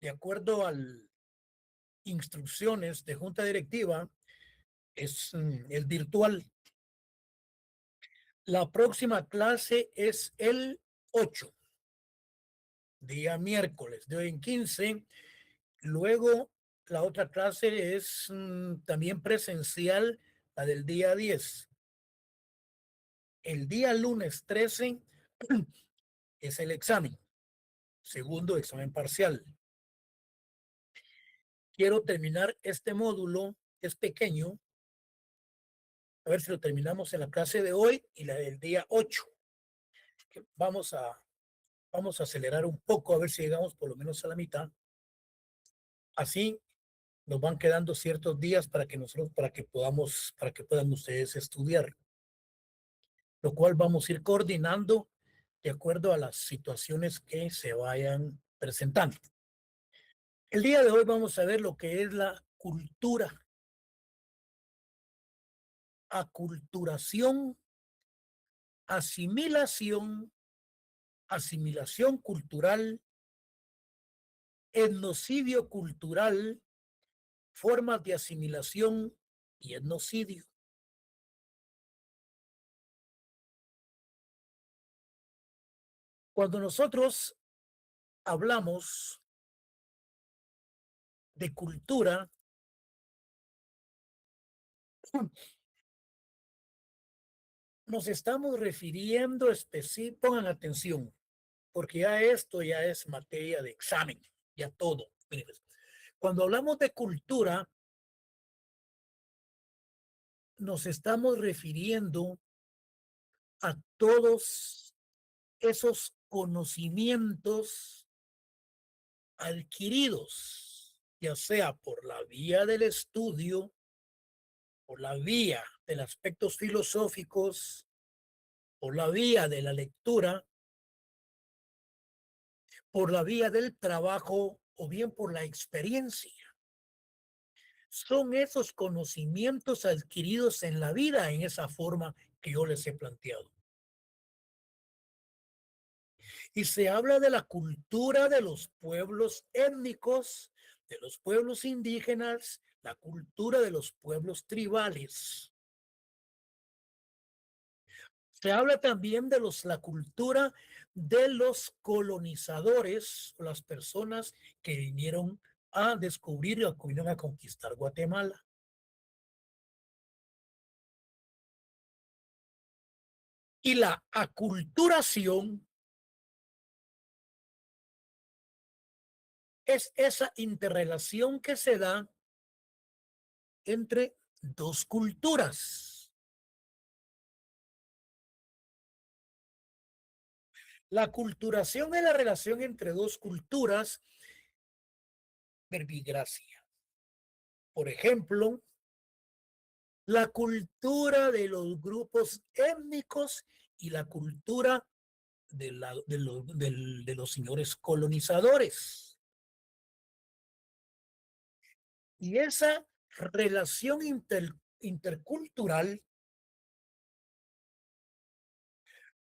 de acuerdo a instrucciones de junta directiva, es el virtual. La próxima clase es el 8, día miércoles, de hoy en 15. Luego, la otra clase es también presencial, la del día 10. El día lunes 13 es el examen, segundo examen parcial. Quiero terminar este módulo, es pequeño, a ver si lo terminamos en la clase de hoy y la del día 8. Vamos a acelerar un poco, a ver si llegamos por lo menos a la mitad. Así nos van quedando ciertos días para que puedan ustedes estudiar, lo cual vamos a ir coordinando de acuerdo a las situaciones que se vayan presentando. El día de hoy vamos a ver lo que es la cultura, aculturación, asimilación cultural, etnocidio cultural, formas de asimilación y etnocidio. Cuando nosotros hablamos de cultura, nos estamos refiriendo pongan atención, porque ya esto ya es materia de examen, ya todo. Cuando hablamos de cultura, nos estamos refiriendo a todos esos conocimientos adquiridos, ya sea por la vía del estudio, por la vía de los aspectos filosóficos, por la vía de la lectura, por la vía del trabajo o bien por la experiencia. Son esos conocimientos adquiridos en la vida en esa forma que yo les he planteado. Y se habla de la cultura de los pueblos étnicos, de los pueblos indígenas, la cultura de los pueblos tribales. Se habla también de la cultura de los colonizadores, las personas que vinieron a descubrir o vinieron a conquistar Guatemala. Y la aculturación es esa interrelación que se da entre dos culturas. La aculturación es la relación entre dos culturas, verbigracia. Por ejemplo, la cultura de los grupos étnicos y la cultura de los señores colonizadores. Y esa relación intercultural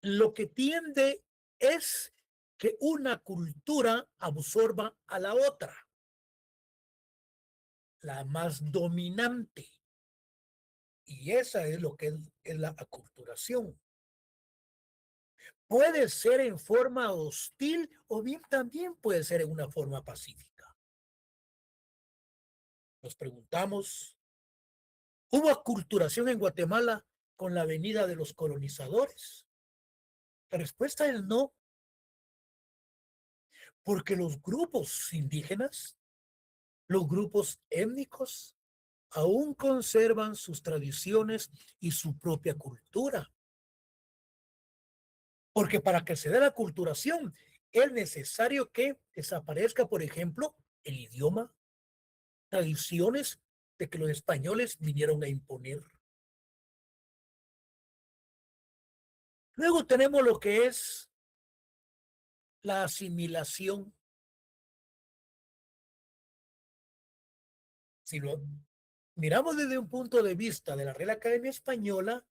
lo que tiende es que una cultura absorba a la otra, la más dominante. Y esa es lo que es la aculturación. Puede ser en forma hostil o bien también puede ser en una forma pacífica. Nos preguntamos, ¿hubo aculturación en Guatemala con la venida de los colonizadores? La respuesta es no, porque los grupos indígenas, los grupos étnicos, aún conservan sus tradiciones y su propia cultura. Porque para que se dé la aculturación es necesario que desaparezca, por ejemplo, el idioma, tradiciones de que los españoles vinieron a imponer. Luego tenemos lo que es la asimilación. Si lo miramos desde un punto de vista de la Real Academia Española,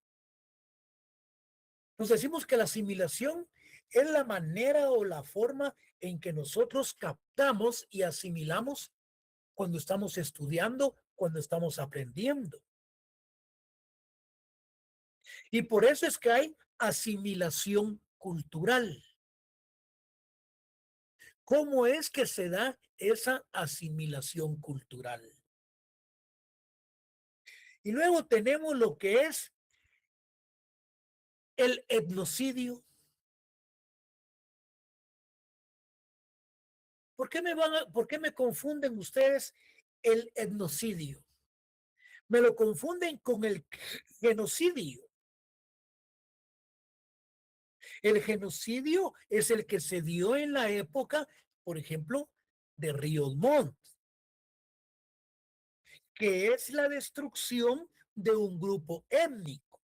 nos decimos que la asimilación es la manera o la forma en que nosotros captamos y asimilamos cuando estamos estudiando, cuando estamos aprendiendo. Y por eso es que hay asimilación cultural. ¿Cómo es que se da esa asimilación cultural? Y luego tenemos lo que es el etnocidio. ¿Por qué me confunden ustedes el etnocidio? Me lo confunden con el genocidio. El genocidio es el que se dio en la época, por ejemplo, de Ríos Montt, que es la destrucción de un grupo étnico,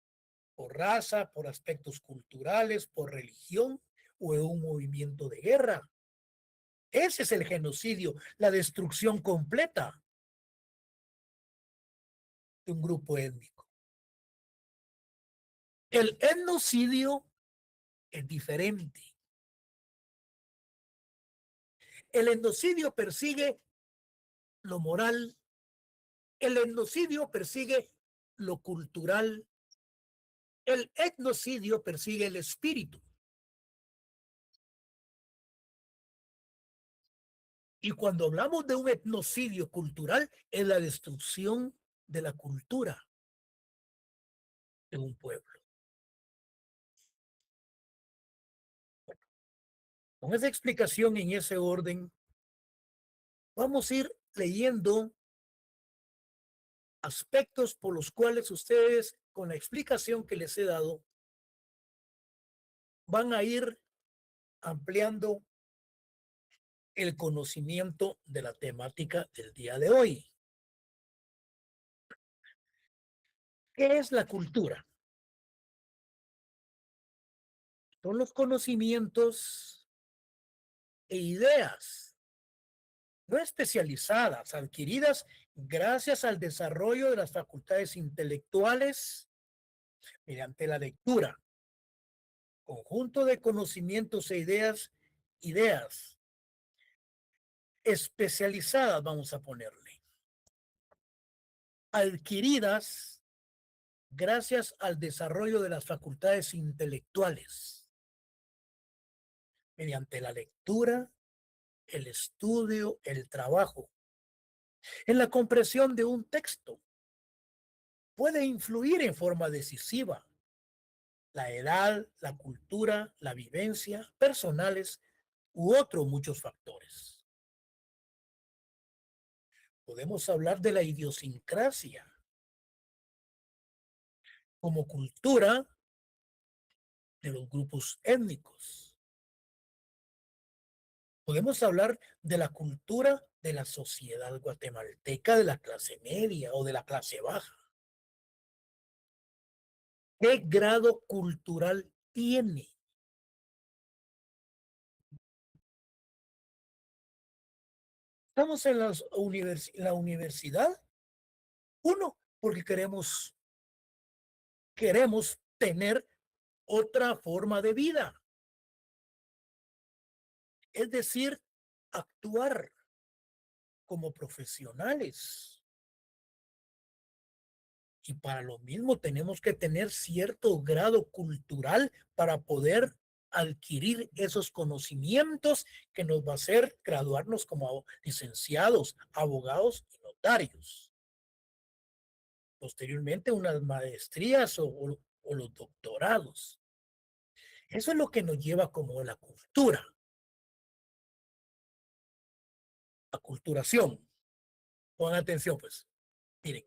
por raza, por aspectos culturales, por religión o en un movimiento de guerra. Ese es el genocidio, la destrucción completa de un grupo étnico. El etnocidio es diferente. El etnocidio persigue lo moral, el etnocidio persigue lo cultural, el etnocidio persigue el espíritu. Y cuando hablamos de un etnocidio cultural, es la destrucción de la cultura de un pueblo. Con esa explicación en ese orden, vamos a ir leyendo aspectos por los cuales ustedes, con la explicación que les he dado, van a ir ampliando el conocimiento de la temática del día de hoy. ¿Qué es la cultura? Son los conocimientos e ideas no especializadas, adquiridas gracias al desarrollo de las facultades intelectuales mediante la lectura, conjunto de conocimientos e ideas especializadas, vamos a ponerle, adquiridas gracias al desarrollo de las facultades intelectuales mediante la lectura, el estudio, el trabajo. En la comprensión de un texto puede influir en forma decisiva la edad, la cultura, la vivencia personales u otros muchos factores. Podemos hablar de la idiosincrasia como cultura de los grupos étnicos. Podemos hablar de la cultura de la sociedad guatemalteca de la clase media o de la clase baja. ¿Qué grado cultural tiene? Estamos en la universidad, uno, porque queremos tener otra forma de vida, es decir, actuar como profesionales. Y para lo mismo tenemos que tener cierto grado cultural para poder adquirir esos conocimientos que nos va a hacer graduarnos como licenciados, abogados y notarios. Posteriormente unas maestrías o los doctorados. Eso es lo que nos lleva como la cultura. Aculturación. Pongan atención, pues. Miren,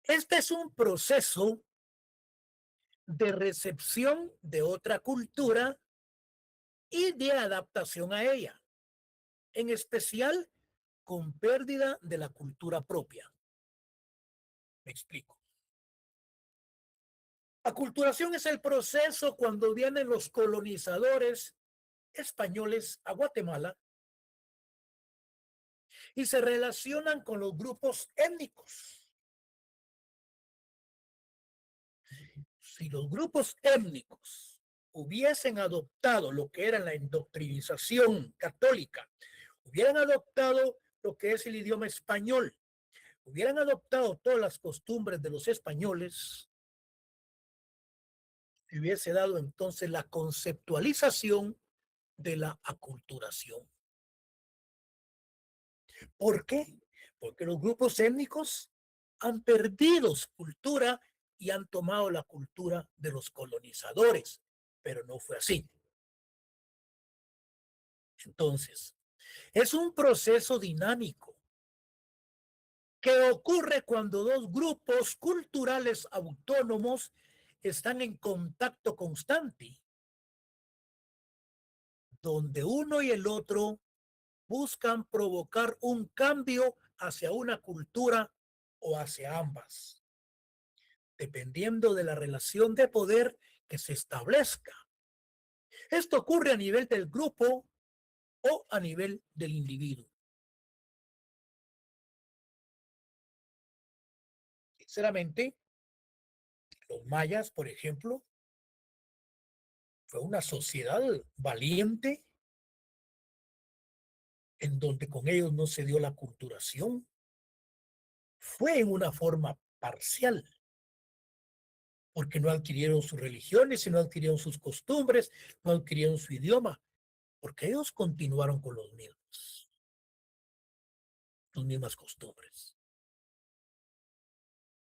este es un proceso de recepción de otra cultura y de adaptación a ella, en especial con pérdida de la cultura propia. Me explico. Aculturación es el proceso cuando vienen los colonizadores españoles a Guatemala y se relacionan con los grupos étnicos. Si los grupos étnicos hubiesen adoptado lo que era la indoctrinización católica, hubieran adoptado lo que es el idioma español, hubieran adoptado todas las costumbres de los españoles, se hubiese dado entonces la conceptualización de la aculturación. ¿Por qué? Porque los grupos étnicos han perdido su cultura y han tomado la cultura de los colonizadores, pero no fue así. Entonces, es un proceso dinámico que ocurre cuando dos grupos culturales autónomos están en contacto constante, donde uno y el otro buscan provocar un cambio hacia una cultura o hacia ambas, dependiendo de la relación de poder que se establezca. Esto ocurre a nivel del grupo o a nivel del individuo. Sinceramente, los mayas, por ejemplo, fue una sociedad valiente en donde con ellos no se dio la culturación. Fue en una forma parcial, porque no adquirieron sus religiones, no adquirieron sus costumbres, no adquirieron su idioma, porque ellos continuaron con las mismas costumbres.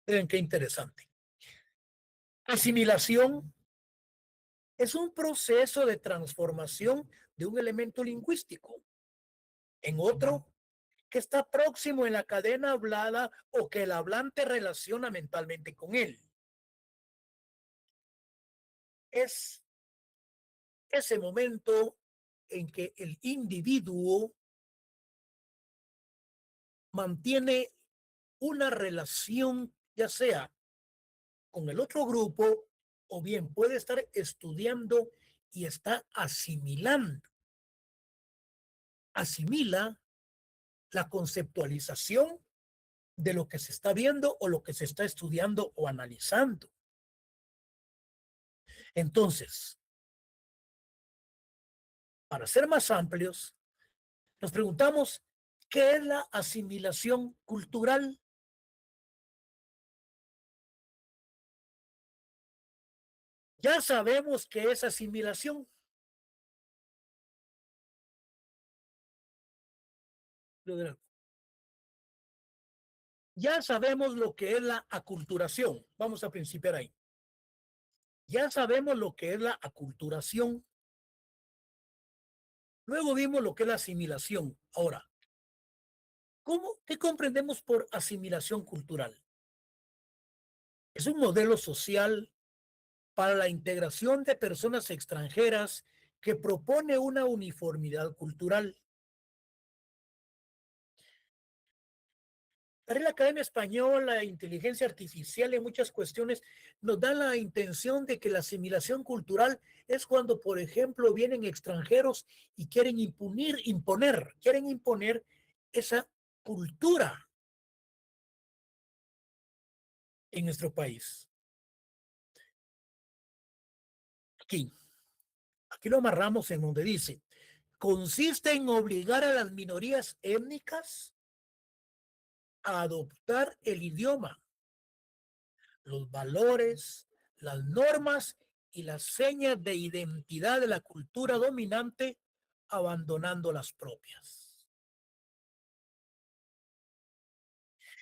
Miren qué interesante. Asimilación es un proceso de transformación de un elemento lingüístico en otro que está próximo en la cadena hablada o que el hablante relaciona mentalmente con él. Es ese momento en que el individuo mantiene una relación, ya sea con el otro grupo, o bien puede estar estudiando y está asimilando. Asimila la conceptualización de lo que se está viendo o lo que se está estudiando o analizando. Entonces, para ser más amplios, nos preguntamos, ¿qué es la asimilación cultural? Ya sabemos qué es asimilación. Ya sabemos lo que es la aculturación. Vamos a principiar ahí. Ya sabemos lo que es la aculturación. Luego vimos lo que es la asimilación. Ahora, ¿qué comprendemos por asimilación cultural? Es un modelo social para la integración de personas extranjeras que propone una uniformidad cultural. La Real Academia Española, inteligencia artificial y muchas cuestiones nos dan la intención de que la asimilación cultural es cuando, por ejemplo, vienen extranjeros y quieren quieren imponer esa cultura en nuestro país. Aquí, aquí lo amarramos en donde dice, consiste en obligar a las minorías étnicas a adoptar el idioma, los valores, las normas y las señas de identidad de la cultura dominante, abandonando las propias.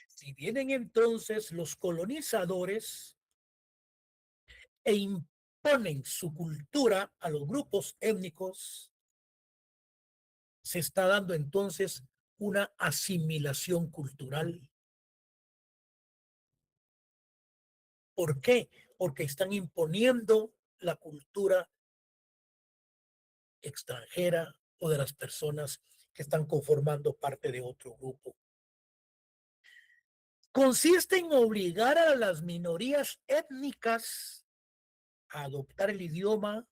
Si vienen entonces los colonizadores e imponen su cultura a los grupos étnicos, se está dando entonces una asimilación cultural. ¿Por qué? Porque están imponiendo la cultura extranjera o de las personas que están conformando parte de otro grupo. Consiste en obligar a las minorías étnicas a adoptar el idioma,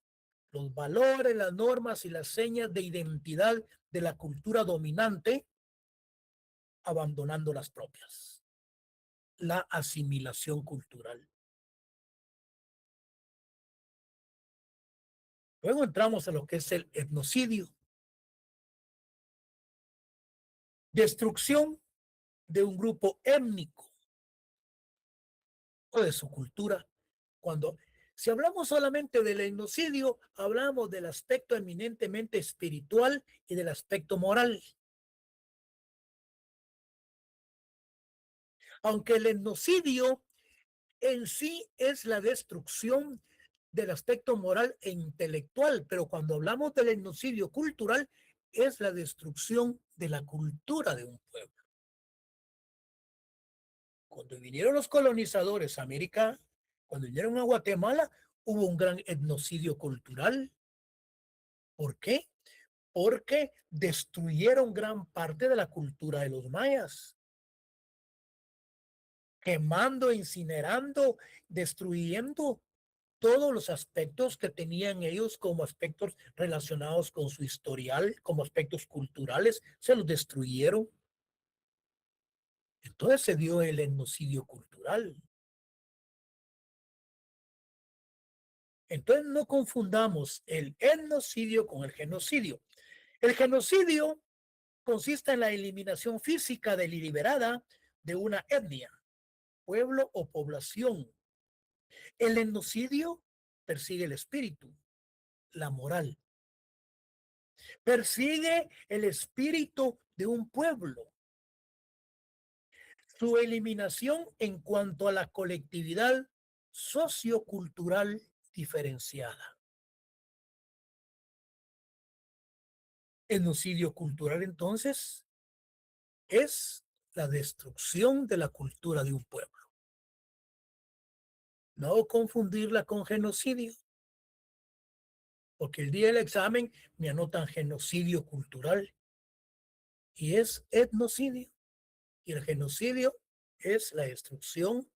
los valores, las normas y las señas de identidad de la cultura dominante, abandonando las propias. La asimilación cultural. Luego entramos a lo que es el etnocidio, destrucción de un grupo étnico o de su cultura. Cuando, si hablamos solamente del etnocidio, hablamos del aspecto eminentemente espiritual y del aspecto moral. Aunque el etnocidio en sí es la destrucción del aspecto moral e intelectual, pero cuando hablamos del etnocidio cultural, es la destrucción de la cultura de un pueblo. Cuando vinieron los colonizadores a América, cuando vinieron a Guatemala, hubo un gran etnocidio cultural. ¿Por qué? Porque destruyeron gran parte de la cultura de los mayas, quemando, incinerando, destruyendo todos los aspectos que tenían ellos como aspectos relacionados con su historial, como aspectos culturales, se los destruyeron. Entonces se dio el etnocidio cultural. Entonces no confundamos el etnocidio con el genocidio. El genocidio consiste en la eliminación física deliberada de una etnia, pueblo o población. El etnocidio persigue el espíritu, la moral, persigue el espíritu de un pueblo, su eliminación en cuanto a la colectividad sociocultural diferenciada. Etnocidio cultural, entonces, es la destrucción de la cultura de un pueblo. No confundirla con genocidio, porque el día del examen me anotan genocidio cultural y es etnocidio. Y el genocidio es la destrucción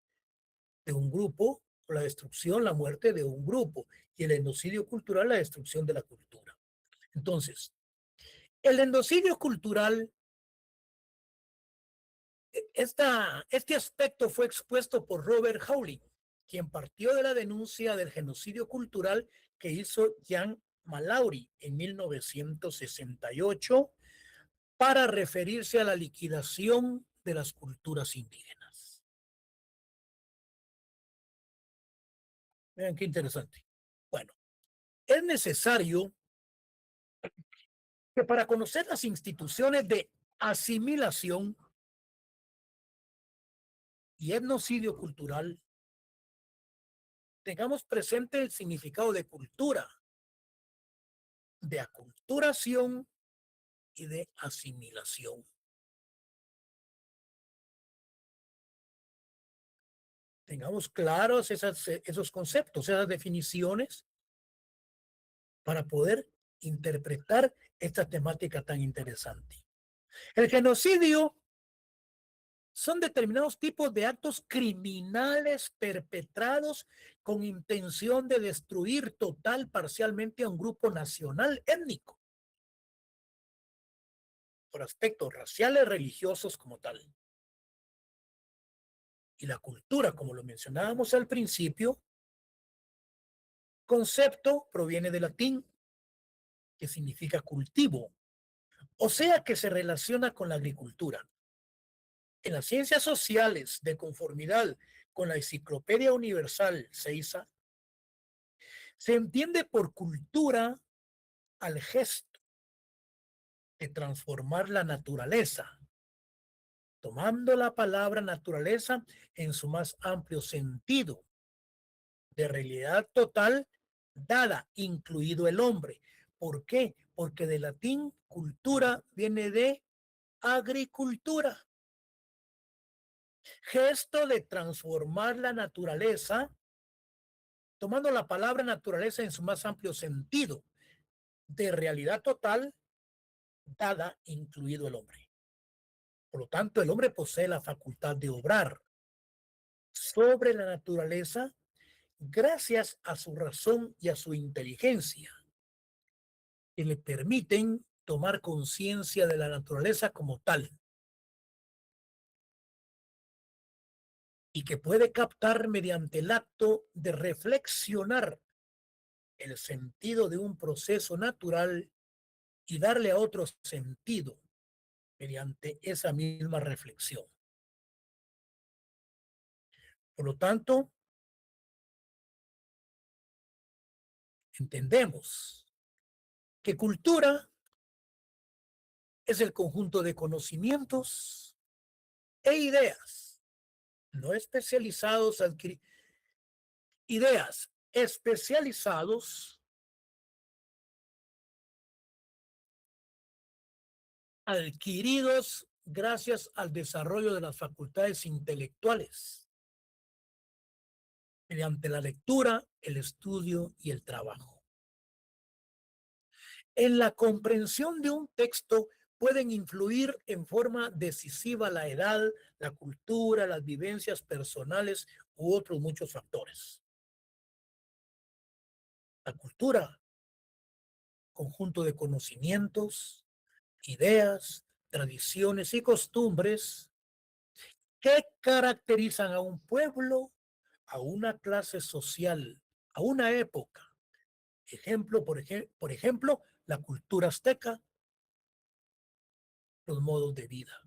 de un grupo, o la destrucción, la muerte de un grupo. Y el etnocidio cultural, la destrucción de la cultura. Entonces, el etnocidio cultural, este aspecto fue expuesto por Robert Howling, quien partió de la denuncia del genocidio cultural que hizo Jean Malauri en 1968 para referirse a la liquidación de las culturas indígenas. Vean qué interesante. Bueno, es necesario que para conocer las instituciones de asimilación y etnocidio cultural, tengamos presente el significado de cultura, de aculturación y de asimilación. Tengamos claros esos conceptos, esas definiciones para poder interpretar esta temática tan interesante. El genocidio son determinados tipos de actos criminales perpetrados con intención de destruir total, parcialmente a un grupo nacional étnico por aspectos raciales, religiosos como tal. Y la cultura, como lo mencionábamos al principio, concepto proviene del latín, que significa cultivo, o sea que se relaciona con la agricultura. En las ciencias sociales, de conformidad con la Enciclopedia Universal CEISA, se entiende por cultura al gesto de transformar la naturaleza, tomando la palabra naturaleza en su más amplio sentido, de realidad total dada, incluido el hombre. ¿Por qué? Porque de latín cultura viene de agricultura. Gesto de transformar la naturaleza, tomando la palabra naturaleza en su más amplio sentido, de realidad total dada, incluido el hombre. Por lo tanto, el hombre posee la facultad de obrar sobre la naturaleza gracias a su razón y a su inteligencia, que le permiten tomar conciencia de la naturaleza como tal y que puede captar mediante el acto de reflexionar el sentido de un proceso natural y darle a otro sentido mediante esa misma reflexión. Por lo tanto, entendemos que cultura es el conjunto de conocimientos e ideas no especializados, ideas especializados adquiridos gracias al desarrollo de las facultades intelectuales mediante la lectura, el estudio y el trabajo. En la comprensión de un texto pueden influir en forma decisiva la edad, la cultura, las vivencias personales u otros muchos factores. La cultura, conjunto de conocimientos, ideas, tradiciones y costumbres que caracterizan a un pueblo, a una clase social, a una época. Por ejemplo, la cultura azteca, los modos de vida.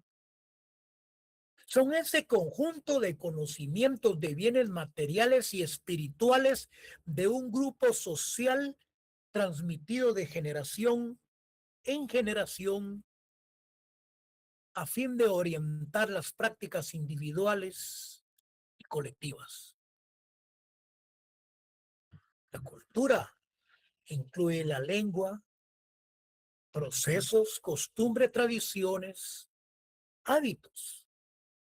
Son ese conjunto de conocimientos de bienes materiales y espirituales de un grupo social transmitido de generación en generación a fin de orientar las prácticas individuales y colectivas. La cultura incluye la lengua, procesos, costumbres, tradiciones, hábitos,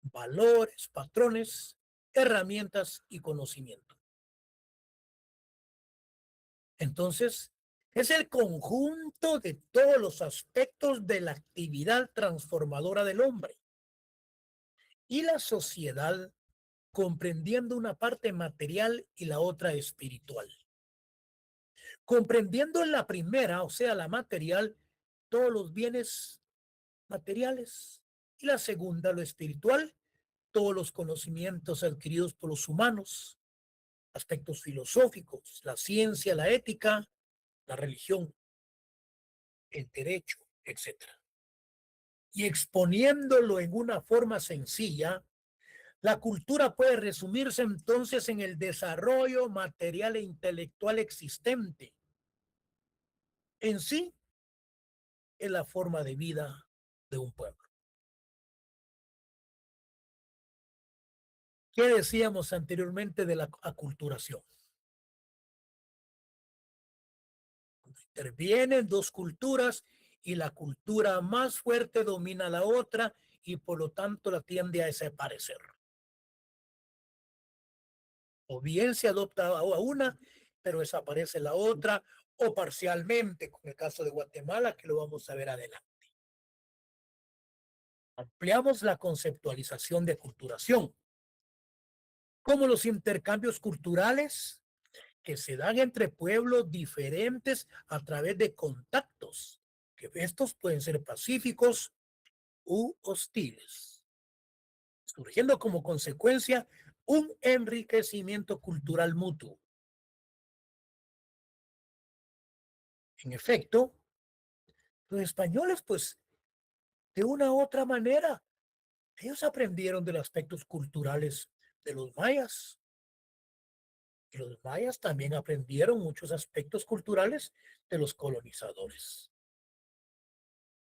valores, patrones, herramientas y conocimiento. Entonces, es el conjunto de todos los aspectos de la actividad transformadora del hombre y la sociedad, comprendiendo una parte material y la otra espiritual. Comprendiendo la primera, o sea, la material, todos los bienes materiales, y la segunda, lo espiritual, todos los conocimientos adquiridos por los humanos, aspectos filosóficos, la ciencia, la ética, la religión, el derecho, etcétera. Y exponiéndolo en una forma sencilla, la cultura puede resumirse entonces en el desarrollo material e intelectual existente. En sí, es la forma de vida de un pueblo. ¿Qué decíamos anteriormente de la aculturación? Intervienen dos culturas y la cultura más fuerte domina la otra y por lo tanto la tiende a desaparecer. O bien se adopta a una, pero desaparece la otra, o parcialmente, como el caso de Guatemala, que lo vamos a ver adelante. Ampliamos la conceptualización de aculturación, como los intercambios culturales que se dan entre pueblos diferentes a través de contactos, que estos pueden ser pacíficos u hostiles, surgiendo como consecuencia un enriquecimiento cultural mutuo. En efecto, los españoles, pues, de una u otra manera, ellos aprendieron de los aspectos culturales de los mayas. Y los mayas también aprendieron muchos aspectos culturales de los colonizadores,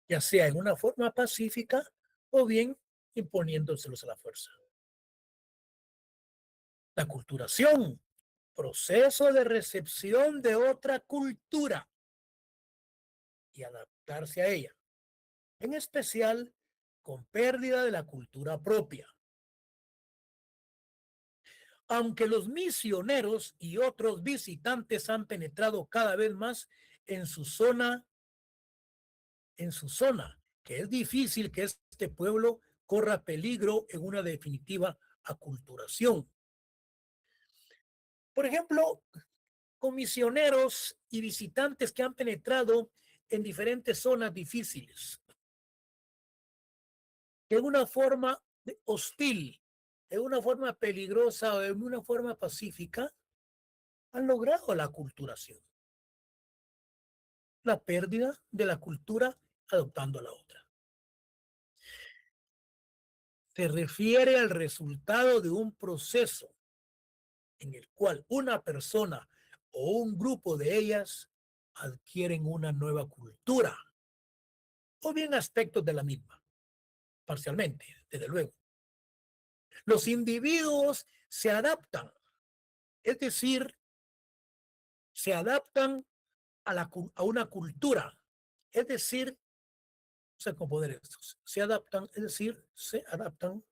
ya sea en una forma pacífica o bien imponiéndoselos a la fuerza. La culturación, proceso de recepción de otra cultura y adaptarse a ella, en especial con pérdida de la cultura propia. Aunque los misioneros y otros visitantes han penetrado cada vez más en su zona, que es difícil que este pueblo corra peligro en una definitiva aculturación. Por ejemplo, con misioneros y visitantes que han penetrado en diferentes zonas difíciles, de una forma hostil, de una forma peligrosa o de una forma pacífica, han logrado la aculturación. la pérdida de la cultura adoptando la otra. Se refiere al resultado de un proceso en el cual una persona o un grupo de ellas adquieren una nueva cultura o bien aspectos de la misma, parcialmente, desde luego. Los individuos se adaptan, es decir, se adaptan a una cultura, es decir, no sé cómo poner esto, se adaptan, es decir, se adaptan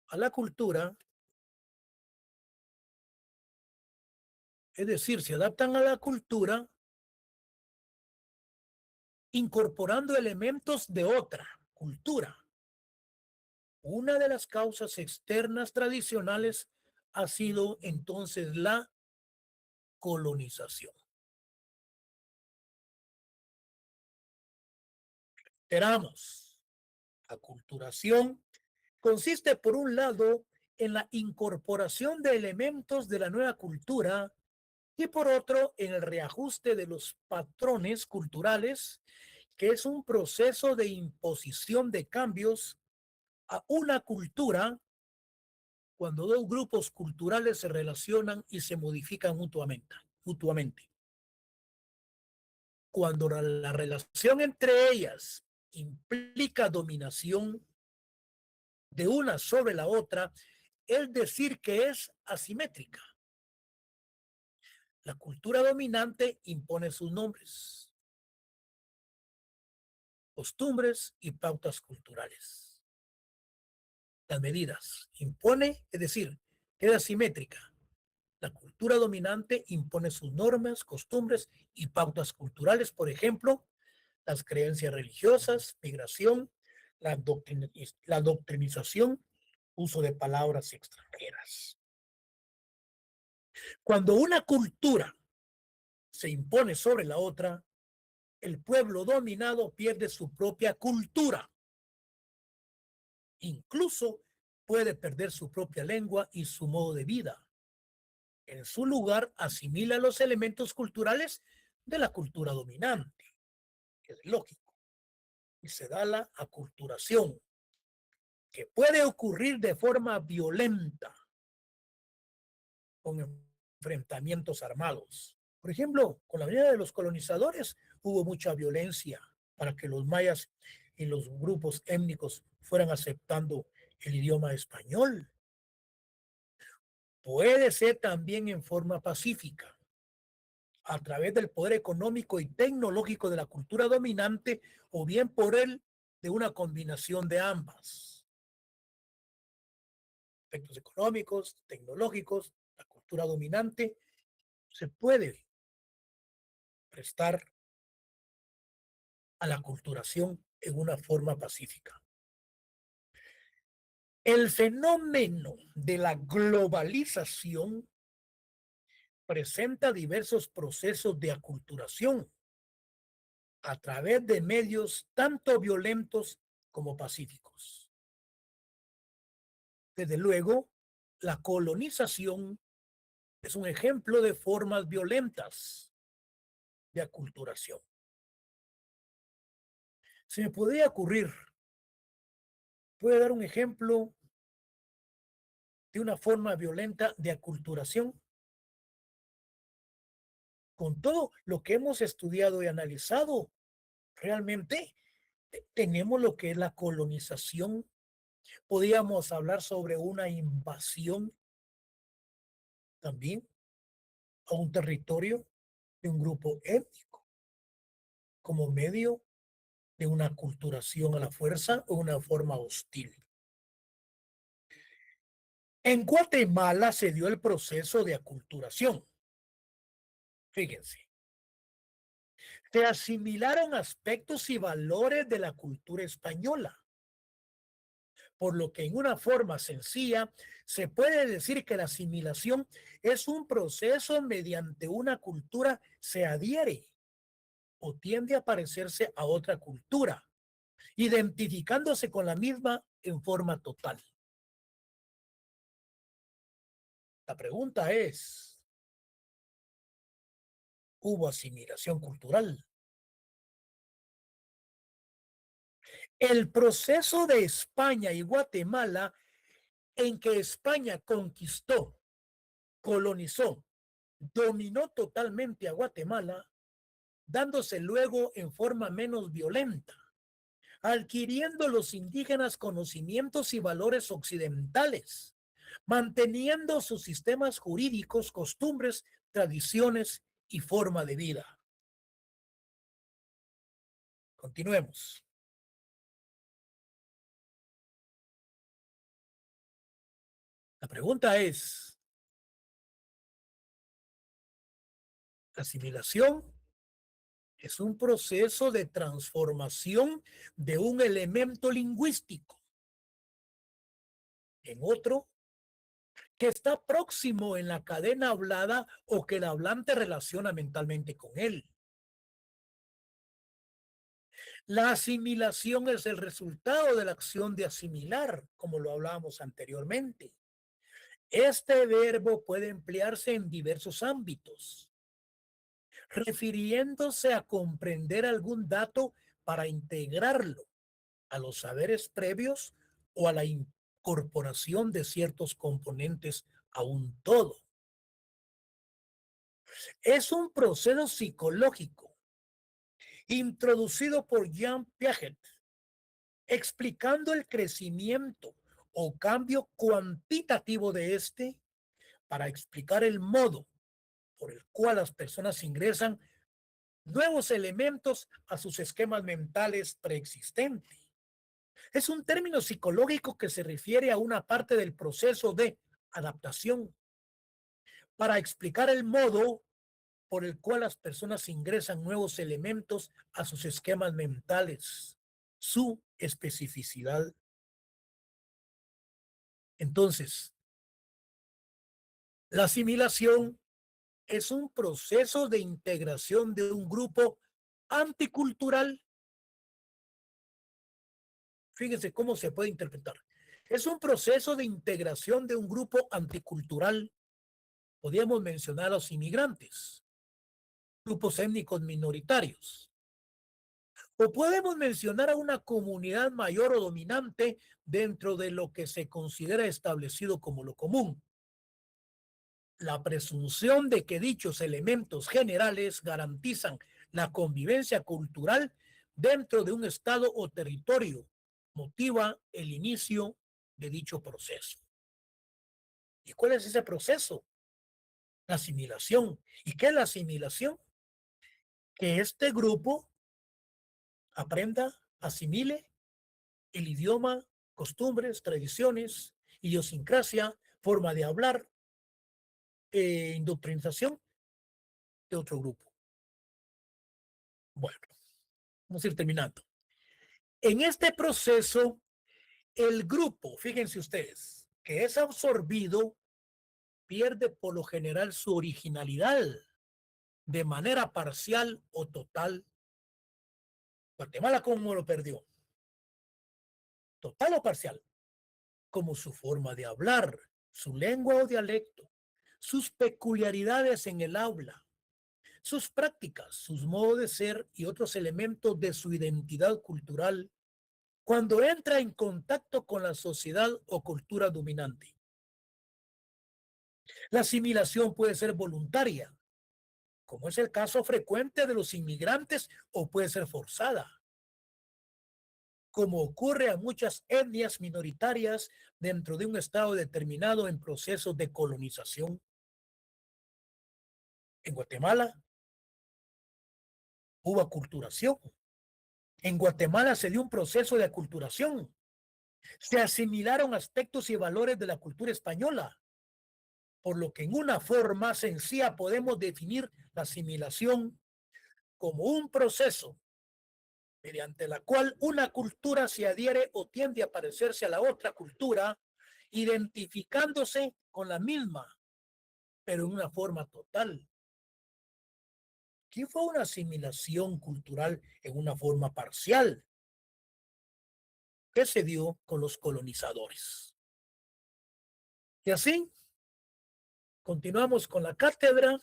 a la cultura, es decir, se adaptan a la cultura incorporando elementos de otra cultura. Una de las causas externas tradicionales ha sido entonces la colonización. Esperamos. Aculturación consiste, por un lado, en la incorporación de elementos de la nueva cultura y por otro, en el reajuste de los patrones culturales, que es un proceso de imposición de cambios a una cultura cuando dos grupos culturales se relacionan y se modifican mutuamente. Cuando la relación entre ellas implica dominación de una sobre la otra, es decir, que es asimétrica. La cultura dominante impone sus nombres, costumbres y pautas culturales. Las medidas impone, es decir, que es asimétrica. La cultura dominante impone sus normas, costumbres y pautas culturales, por ejemplo, las creencias religiosas, migración, la doctrinización, uso de palabras extranjeras. Cuando una cultura se impone sobre la otra, el pueblo dominado pierde su propia cultura. Incluso puede perder su propia lengua y su modo de vida. En su lugar, asimila los elementos culturales de la cultura dominante, que es lógico, y se da la aculturación, que puede ocurrir de forma violenta con enfrentamientos armados. Por ejemplo, con la venida de los colonizadores hubo mucha violencia para que los mayas y los grupos étnicos fueran aceptando el idioma español. Puede ser también en forma pacífica, a través del poder económico y tecnológico de la cultura dominante o bien por el de una combinación de ambas. Aspectos económicos, tecnológicos, la cultura dominante se puede prestar a la aculturación en una forma pacífica. El fenómeno de la globalización presenta diversos procesos de aculturación a través de medios tanto violentos como pacíficos. Desde luego, la colonización es un ejemplo de formas violentas de aculturación. Se me podría ocurrir, ¿puede dar un ejemplo de una forma violenta de aculturación? Con todo lo que hemos estudiado y analizado, realmente tenemos lo que es la colonización. Podríamos hablar sobre una invasión también a un territorio de un grupo étnico como medio de una aculturación a la fuerza o una forma hostil. En Guatemala se dio el proceso de aculturación. Fíjense, se asimilaron aspectos y valores de la cultura española, por lo que en una forma sencilla se puede decir que la asimilación es un proceso mediante una cultura se adhiere o tiende a parecerse a otra cultura, identificándose con la misma en forma total. La pregunta es, ¿hubo asimilación cultural? El proceso de España y Guatemala en que España conquistó, colonizó, dominó totalmente a Guatemala, dándose luego en forma menos violenta, adquiriendo los indígenas conocimientos y valores occidentales, manteniendo sus sistemas jurídicos, costumbres, tradiciones y forma de vida. Continuemos. La pregunta es, ¿la asimilación es un proceso de transformación de un elemento lingüístico en otro que está próximo en la cadena hablada o que el hablante relaciona mentalmente con él? La asimilación es el resultado de la acción de asimilar, como lo hablábamos anteriormente. Este verbo puede emplearse en diversos ámbitos, refiriéndose a comprender algún dato para integrarlo a los saberes previos o a la incorporación de ciertos componentes a un todo. Es un proceso psicológico introducido por Jean Piaget, explicando el crecimiento o cambio cuantitativo de este para explicar el modo por el cual las personas ingresan nuevos elementos a sus esquemas mentales preexistentes. Es un término psicológico que se refiere a una parte del proceso de adaptación para explicar el modo por el cual las personas ingresan nuevos elementos a sus esquemas mentales, su especificidad. Entonces, la asimilación es un proceso de integración de un grupo anticultural. Fíjense cómo se puede interpretar. Es un proceso de integración de un grupo anticultural. Podríamos mencionar a los inmigrantes, grupos étnicos minoritarios. O podemos mencionar a una comunidad mayor o dominante dentro de lo que se considera establecido como lo común. La presunción de que dichos elementos generales garantizan la convivencia cultural dentro de un estado o territorio motiva el inicio de dicho proceso. ¿Y cuál es ese proceso? La asimilación. ¿Y qué es la asimilación? Que este grupo aprenda, asimile el idioma, costumbres, tradiciones, idiosincrasia, forma de hablar, indoctrinación de otro grupo. Bueno, vamos a ir terminando. En este proceso, el grupo, fíjense ustedes, que es absorbido, pierde por lo general su originalidad de manera parcial o total. Guatemala, ¿cómo lo perdió? Total o parcial, como su forma de hablar, su lengua o dialecto, sus peculiaridades en el habla, sus prácticas, sus modos de ser y otros elementos de su identidad cultural cuando entra en contacto con la sociedad o cultura dominante. La asimilación puede ser voluntaria, como es el caso frecuente de los inmigrantes, o puede ser forzada, como ocurre a muchas etnias minoritarias dentro de un estado determinado en procesos de colonización. En Guatemala hubo aculturación. En Guatemala se dio un proceso de aculturación. Se asimilaron aspectos y valores de la cultura española, por lo que en una forma sencilla podemos definir la asimilación como un proceso mediante la cual una cultura se adhiere o tiende a parecerse a la otra cultura, identificándose con la misma, pero en una forma total. ¿Qué fue una asimilación cultural en una forma parcial? ¿Qué se dio con los colonizadores? Y así Continuamos con la cátedra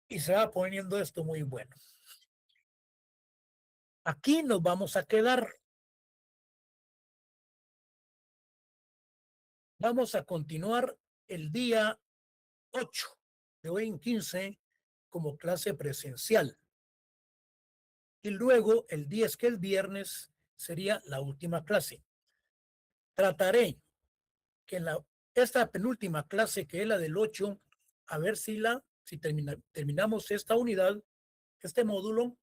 y se va poniendo esto muy bueno. Aquí nos vamos a quedar. Vamos a continuar el día 8 de hoy en 15 como clase presencial. Y luego el 10, que es viernes, sería la última clase. Trataré que en esta penúltima clase, que es la del 8, a ver si terminamos esta unidad, este módulo,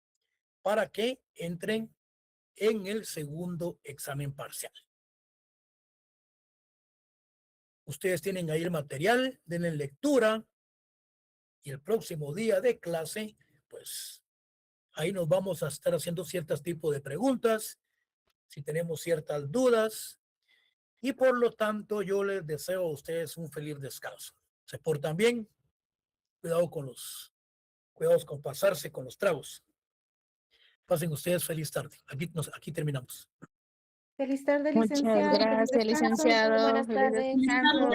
para que entren en el segundo examen parcial. Ustedes tienen ahí el material, denle lectura, y el próximo día de clase, pues ahí nos vamos a estar haciendo ciertos tipos de preguntas, si tenemos ciertas dudas, y por lo tanto yo les deseo a ustedes un feliz descanso. Se portan bien, cuidados con pasarse con los tragos. Pasen ustedes feliz tarde. Aquí terminamos. Feliz tarde, Muchas licenciado. Feliz gracias, descanso. licenciado. Buenas Feliz tardes. descanso.